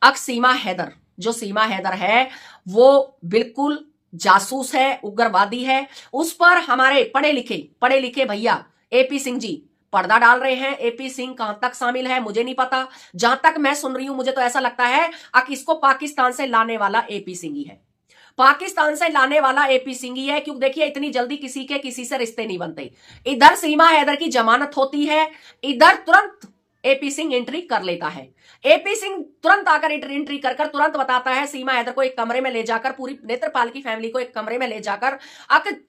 अब सीमा हैदर, जो सीमा हैदर है वो बिल्कुल जासूस है, उग्रवादी है। उस पर हमारे पढ़े लिखे भैया एपी सिंह जी पर्दा डाल रहे हैं। एपी सिंह कहां तक शामिल है मुझे नहीं पता, जहां तक मैं सुन रही हूं मुझे तो ऐसा लगता है कि इसको पाकिस्तान से लाने वाला एपी सिंह ही है। पाकिस्तान से लाने वाला एपी सिंह ही है, क्योंकि देखिए इतनी जल्दी किसी से रिश्ते नहीं बनते। इधर सीमा हैदर की जमानत होती है, इधर तुरंत एपी सिंह एंट्री कर लेता है। एपी सिंह तुरंत आकर एंट्री कर तुरंत बताता है सीमा हैदर को एक कमरे में ले जाकर, पूरी नेत्रपाल की फैमिली को एक कमरे में ले जाकर,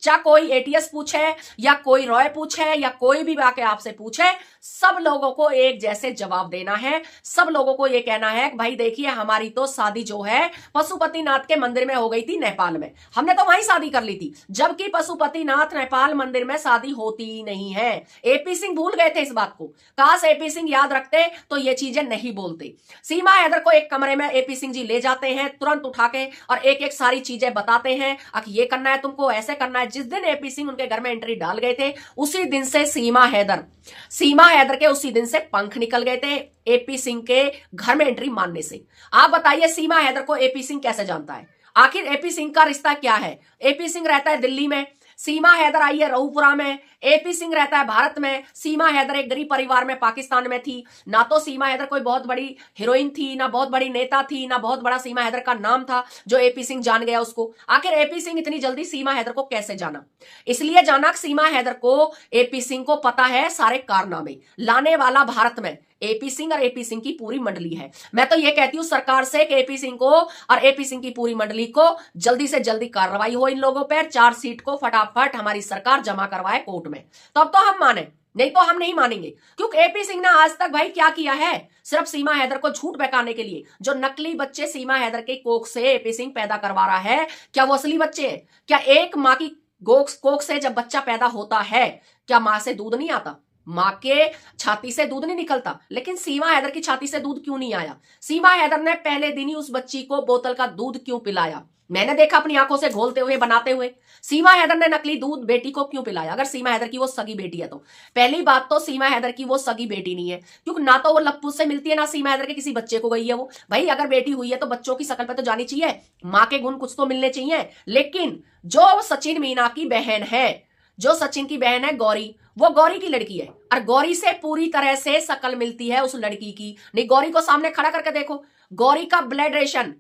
चाहे कोई एटीएस पूछे या कोई रॉय पूछे या कोई भी आके आपसे पूछे, सब लोगों को एक जैसे जवाब देना है। सब लोगों को यह कहना है कि भाई देखिए हमारी तो शादी जो है पशुपतिनाथ के मंदिर में हो गई थी नेपाल में, हमने तो वहीं शादी कर ली थी, जबकि पशुपतिनाथ नेपाल मंदिर में शादी होती ही नहीं है। एपी सिंह भूल गए थे इस बात को, काश एपी सिंह याद रखते तो ये चीजें नहीं बोलते। सीमा हैदर को एक कमरे में एपी सिंह जी ले जाते हैं तुरंत उठा के, और एक एक सारी चीजें बताते हैं कि ये करना है तुमको, ऐसे करना है। जिस दिन एपी सिंह उनके घर में एंट्री डाल गए थे उसी दिन से सीमा हैदर के उसी दिन से पंख निकल गए थे एपी सिंह के घर में एंट्री मानने से। आप बताइए सीमा हैदर को एपी सिंह कैसे जानता है? आखिर एपी सिंह का रिश्ता क्या है? एपी सिंह रहता है दिल्ली में, सीमा हैदर आई है रऊपुरा में। एपी सिंह रहता है भारत में, सीमा हैदर एक गरीब परिवार में पाकिस्तान में थी। ना तो सीमा हैदर कोई बहुत बड़ी हीरोइन थी, ना बहुत बड़ी नेता थी, ना बहुत बड़ा सीमा हैदर का नाम था जो एपी सिंह जान गया उसको। आखिर एपी सिंह इतनी जल्दी सीमा हैदर को कैसे जाना? इसलिए जाना सीमा हैदर को एपी सिंह को पता है सारे कारनामे, लाने वाला भारत में एपी सिंह और एपी सिंह की पूरी मंडली है। मैं तो ये कहती हूं सरकार से कि एपी सिंह को और एपी सिंह की पूरी मंडली को जल्दी से जल्दी कार्रवाई हो इन लोगों पर, चार्जशीट को फटाफट हमारी सरकार जमा करवाए कोर्ट में, तब तो हम माने, नहीं तो हम नहीं मानेंगे। क्योंकि एपी सिंह ने आज तक भाई क्या किया है? सिर्फ सीमा हैदर को झूठ बहकाने के लिए जो नकली बच्चे सीमा हैदर के कोख से एपी सिंह पैदा करवा रहा है, क्या वो असली बच्चे हैं? क्या एक मां की कोख से जब बच्चा पैदा होता है क्या मां से दूध नहीं आता? मां के छाती से दूध नहीं निकलता? लेकिन सीमा हैदर की छाती से दूध क्यों नहीं आया? सीमा हैदर ने पहले दिन ही उस बच्ची को बोतल का दूध क्यों पिलाया? मैंने देखा अपनी आंखों से घोलते हुए, बनाते हुए। सीमा हैदर ने नकली दूध बेटी को क्यों पिलाया? अगर सीमा हैदर की वो सगी बेटी है तो पहली बात तो सीमा हैदर की वो सगी बेटी नहीं है, क्योंकि ना तो वो लप्पू से मिलती है, ना सीमा हैदर के किसी बच्चे को गई है वो। भाई अगर बेटी हुई है तो बच्चों की शकल पे तो जानी चाहिए, मां के गुण कुछ तो मिलने चाहिए। लेकिन जो सचिन मीना की बहन है, जो सचिन की बहन है गौरी, वो गौरी की लड़की है, और गौरी से पूरी तरह से शकल मिलती है उस लड़की की। नहीं, गौरी को सामने खड़ा करके देखो, गौरी का ब्लड रेशन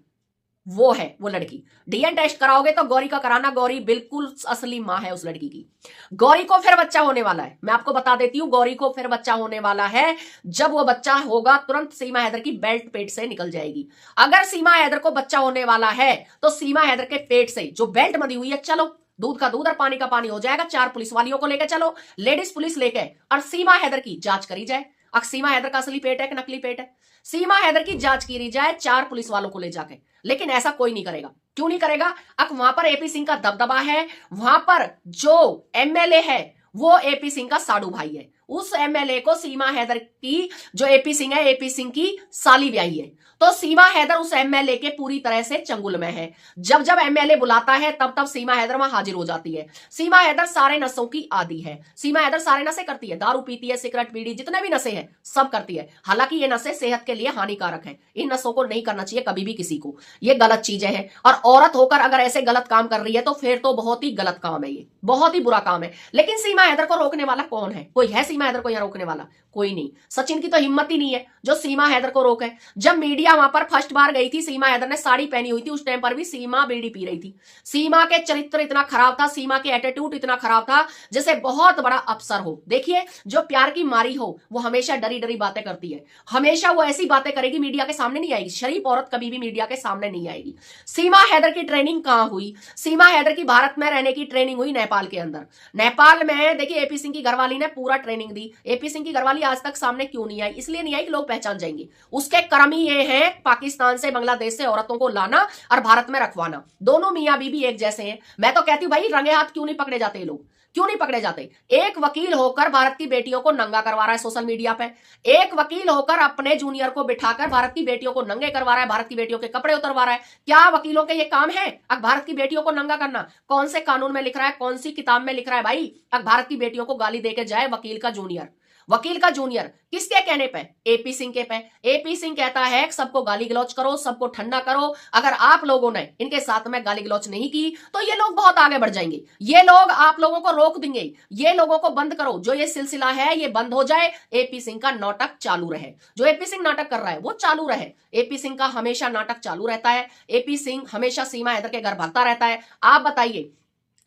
वो है, वो लड़की। डीएनए टेस्ट कराओगे तो गौरी का कराना, गौरी बिल्कुल असली मां है उस लड़की की। गौरी को फिर बच्चा होने वाला है, मैं आपको बता देती हूं, गौरी को फिर बच्चा होने वाला है। जब वो बच्चा होगा तुरंत सीमा हैदर की बेल्ट पेट से निकल जाएगी। अगर सीमा हैदर को बच्चा होने वाला है तो सीमा हैदर के पेट से जो बेल्ट बंधी हुई है, चलो दूध का दूध और पानी का पानी हो जाएगा। 4 पुलिस वालियों को लेकर चलो, लेडीज पुलिस लेके, और सीमा हैदर की जांच करी जाए। अब सीमा हैदर का असली पेट है कि नकली पेट है, सीमा हैदर की जांच की जाए 4 पुलिस वालों को ले जाके। लेकिन ऐसा कोई नहीं करेगा। क्यों नहीं करेगा? अब वहां पर एपी सिंह का दबदबा है, वहां पर जो एमएलए है वो एपी सिंह का साडू भाई है। उस एमएलए को सीमा हैदर की, जो एपी सिंह है, एपी सिंह की साली ब्याही है, तो सीमा हैदर उस एमएलए के पूरी तरह से चंगुल में है। जब जब एमएलए बुलाता है तब तब सीमा हैदर वहां हाजिर हो जाती है। सीमा हैदर सारे नशों की आदी है। सीमा हैदर सारे नशे करती है, दारू पीती है, सिगरेट बीड़ी, जितने भी नशे हैं सब करती है। हालांकि ये नशे सेहत के लिए हानिकारक है, इन नशों को नहीं करना चाहिए कभी भी किसी को, ये गलत चीजें हैं। और औरत होकर अगर ऐसे गलत काम कर रही है तो फिर तो बहुत ही गलत काम है, ये बहुत ही बुरा काम है। लेकिन सीमा हैदर को रोकने वाला कौन है? कोई है सीमा हैदर को यहां रोकने वाला? कोई नहीं। सचिन की तो हिम्मत ही नहीं है जो सीमा हैदर को रोके। जब मीडिया वहां पर फर्स्ट बार गई थी, सीमा हैदर ने साड़ी पहनी हुई थी, उस टाइम पर भी सीमा बीड़ी पी रही थी। सीमा के चरित्र इतना खराब था, सीमा के एटीट्यूड इतना खराब था जैसे बहुत बड़ा अफसर हो। देखिए, जो प्यार की मारी हो वो हमेशा डरी डरी बातें करती है, हमेशा वो ऐसी बातें करेगी मीडिया के सामने नहीं आएगी। शरीफ औरत कभी भी मीडिया के सामने नहीं आएगी। सीमा हैदर की ट्रेनिंग कहां हुई? सीमा हैदर की भारत में रहने की ट्रेनिंग हुई नेपाल के अंदर। नेपाल में देखिए एपी सिंह की घरवाली ने पूरा ट्रेनिंग दी। एपी सिंह की घरवाली आज तक सामने क्यों नहीं आई? इसलिए नहीं आई कि लोग पहचान जाएंगे। उसके कर्म ही ये हैं पाकिस्तान से, बांग्लादेश से औरतों को लाना और भारत में रखवाना। दोनों मियां बीबी एक जैसे हैं। मैं तो कहती हूं भाई रंगे हाथ क्यों नहीं पकड़े जाते ये लोग? क्यों नहीं पकड़े जाते? एक वकील होकर भारत की बेटियों को नंगा करवा रहा है सोशल मीडिया पे। एक वकील होकर अपने जूनियर को बिठाकर भारत की बेटियों को नंगे करवा रहा है, भारत की बेटियों के कपड़े उतरवा रहा है। क्या वकीलों के ये काम है अब भारत की बेटियों को नंगा करना? कौन से कानून में लिख रहा है, कौन सी किताब में लिख रहा है भाई अब भारत की बेटियों को गाली देके जाए वकील का जूनियर? वकील का जूनियर, किसके कहने पे? एपी सिंह के पे। एपी सिंह कहता है सबको गाली गलौज करो, सबको ठंडा करो। अगर आप लोगों ने इनके साथ में गाली गलौज नहीं की तो ये लोग बहुत आगे बढ़ जाएंगे, ये लोग आप लोगों को रोक देंगे, ये लोगों को बंद करो, जो ये सिलसिला है ये बंद हो जाए, एपी सिंह का नाटक चालू रहे। जो एपी सिंह नाटक कर रहा है वो चालू रहे। एपी सिंह का हमेशा नाटक चालू रहता है। एपी सिंह हमेशा सीमा हैदर के घर भागता रहता है। आप बताइए,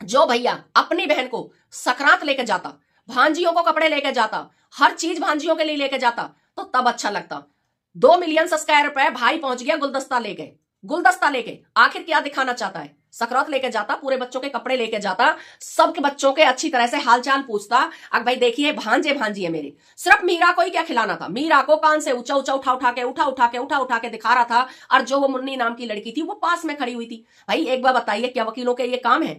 जो भैया अपनी बहन को सकरात लेके जाता, भांजियों को कपड़े लेके जाता, हर चीज भांजियों के लिए लेके जाता, तो तब अच्छा लगता। 2 मिलियन सब्सक्राइबर पे भाई पहुंच गया गुलदस्ता लेके, गुलदस्ता लेके। आखिर क्या दिखाना चाहता है? सकरात लेके जाता, पूरे बच्चों के कपड़े लेके जाता, सबके बच्चों के अच्छी तरह से हालचाल पूछता। अब भाई देखिए भांजे भांजी है मेरे। सिर्फ मीरा को ही क्या खिलाना था? मीरा को कान से ऊंचा ऊंचा उठा के दिखा रहा था, और जो वो मुन्नी नाम की लड़की थी वो पास में खड़ी हुई थी। भाई एक बार बताइए, क्या वकीलों के ये काम है?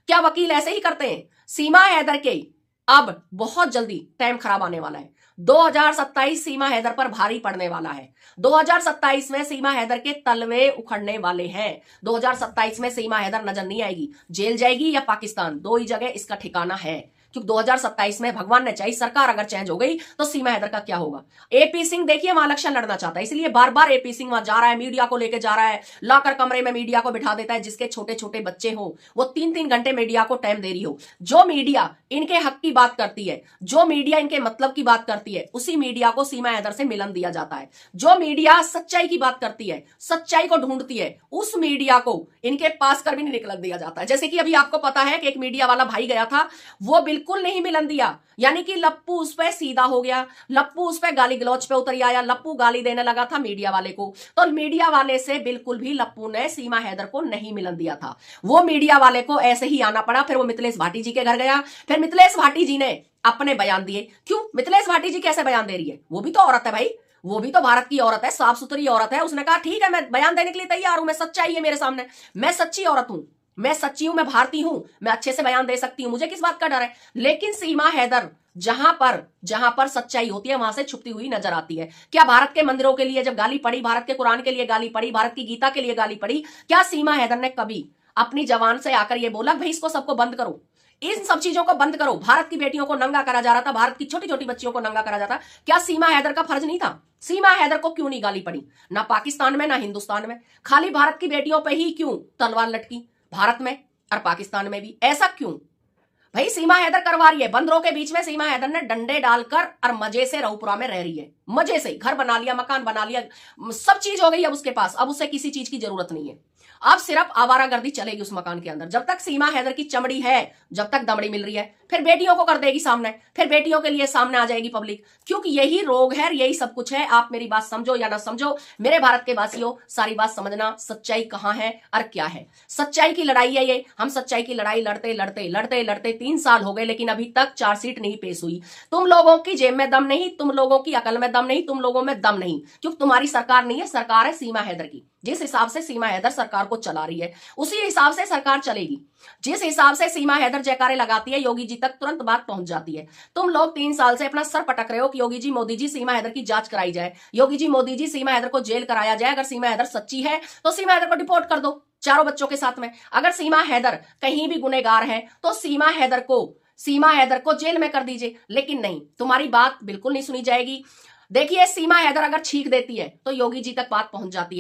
क्या वकील ऐसे ही करते हैं? सीमा हैदर के अब बहुत जल्दी टाइम खराब आने वाला है। 2027 सीमा हैदर पर भारी पड़ने वाला है। 2027 में सीमा हैदर के तलवे उखड़ने वाले हैं। 2027 में सीमा हैदर नजर नहीं आएगी, जेल जाएगी या पाकिस्तान, 2 ही जगह इसका ठिकाना है। क्योंकि 2027 में भगवान ने चाही सरकार अगर चेंज हो गई तो सीमा हैदर का क्या होगा? एपी सिंह देखिए वहां इलेक्शन लड़ना चाहता है, इसलिए बार बार एपी सिंह वहां जा रहा है, मीडिया को लेकर जा रहा है, लाकर कमरे में मीडिया को बिठा देता है। जिसके छोटे छोटे बच्चे हो वो 3-3 घंटे मीडिया को टाइम दे रही हो। जो मीडिया इनके हक की बात करती है, जो मीडिया इनके मतलब की बात करती है, उसी मीडिया को सीमा हैदर से मिलन दिया जाता है। जो मीडिया सच्चाई की बात करती है, सच्चाई को ढूंढती है, उस मीडिया को इनके पास कर भी नहीं निकलन दिया जाता है। जैसे कि अभी आपको पता है कि एक मीडिया वाला भाई गया था, वो बिल्कुल नहीं मिलन दिया, यानी कि लप्पू उस पर सीधा हो गया, लप्पू उस पर गाली गलौज पे उतर आया, लप्पू गाली देने लगा था मीडिया वाले को। तो मीडिया वाले से बिल्कुल भी लप्पू ने सीमा हैदर को नहीं मिलन दिया था, वो मीडिया वाले को ऐसे ही आना पड़ा। फिर वो मिथिलेश भाटी जी के घर गया, फिर मिथिलेश भाटी जी ने अपने बयान दिए। क्यों मिथिलेश भाटी जी कैसे बयान दे रही है? वो भी तो औरत है भाई, वो भी तो भारत की औरत है, साफ सुथरी औरत है। उसने कहा ठीक है मैं बयान देने के लिए तैयार हूं, मैं सच्चाई है मेरे सामने, मैं सच्ची औरत हूं, मैं सच्ची हूं, मैं भारतीय हूं, मैं अच्छे से बयान दे सकती हूं, मुझे किस बात का डर है? लेकिन सीमा हैदर जहां पर सच्चाई होती है वहां से छुपती हुई नजर आती है। क्या भारत के मंदिरों के लिए जब गाली पड़ी, भारत के कुरान के लिए गाली पड़ी, भारत की गीता के लिए गाली पड़ी, क्या सीमा हैदर ने कभी अपनी जबान से आकर यह बोला भाई इसको सबको बंद करो, इन सब चीजों को बंद करो? भारत की बेटियों को नंगा करा जा रहा था, भारत की छोटी छोटी बच्चियों को नंगा करा जाता, क्या सीमा हैदर का फर्ज नहीं था? सीमा हैदर को क्यों नहीं गाली पड़ी? ना पाकिस्तान में ना हिंदुस्तान में, खाली भारत की बेटियों पर ही क्यों तलवार लटकी? भारत में और पाकिस्तान में भी ऐसा क्यों? भाई सीमा हैदर करवा रही है, बंदरों के बीच में सीमा हैदर ने डंडे डालकर और मजे से रऊपुरा में रह रही है, मजे से घर बना लिया, मकान बना लिया, सब चीज हो गई अब उसके पास, अब उसे किसी चीज की जरूरत नहीं है। अब सिर्फ आवारागर्दी चलेगी उस मकान के अंदर। जब तक सीमा हैदर की चमड़ी है, जब तक दमड़ी मिल रही है, फिर बेटियों को कर देगी सामने, फिर बेटियों के लिए सामने आ जाएगी पब्लिक। क्योंकि यही रोग है, यही सब कुछ है। आप मेरी बात समझो या ना समझो, मेरे भारत के वासियों सारी बात समझना, सच्चाई कहां है और क्या है। सच्चाई की लड़ाई है ये। हम सच्चाई की लड़ाई लड़ते लड़ते लड़ते लड़ते 3 साल हो गए, लेकिन अभी तक चार्जशीट नहीं पेश हुई। तुम लोगों की जेब में दम नहीं, तुम लोगों की अकल में दम नहीं, तुम लोगों में दम नहीं, क्योंकि तुम्हारी सरकार नहीं है, सरकार है सीमा हैदर की। जिस हिसाब से सीमा हैदर सरकार को चला रही है उसी हिसाब से सरकार चलेगी। जिस हिसाब से सीमा हैदर जयकारे लगाती है योगी जी तक तुरंत बात पहुंच जाती है। तुम लोग 3 साल से अपना सर पटक रहे हो कि योगी जी मोदी जी सीमा हैदर की जांच कराई जाए, योगी जी मोदी जी सीमा हैदर को जेल कराया जाए। अगर सीमा हैदर सच्ची है तो सीमा हैदर को डिपोर्ट कर दो चारों बच्चों के साथ में। अगर सीमा हैदर कहीं भी गुनहगार है तो सीमा हैदर को जेल में कर दीजिए। लेकिन नहीं, तुम्हारी बात बिल्कुल नहीं सुनी जाएगी। देखिए सीमा हैदर अगर छींक देती है तो योगी जी तक बात पहुंच जाती है।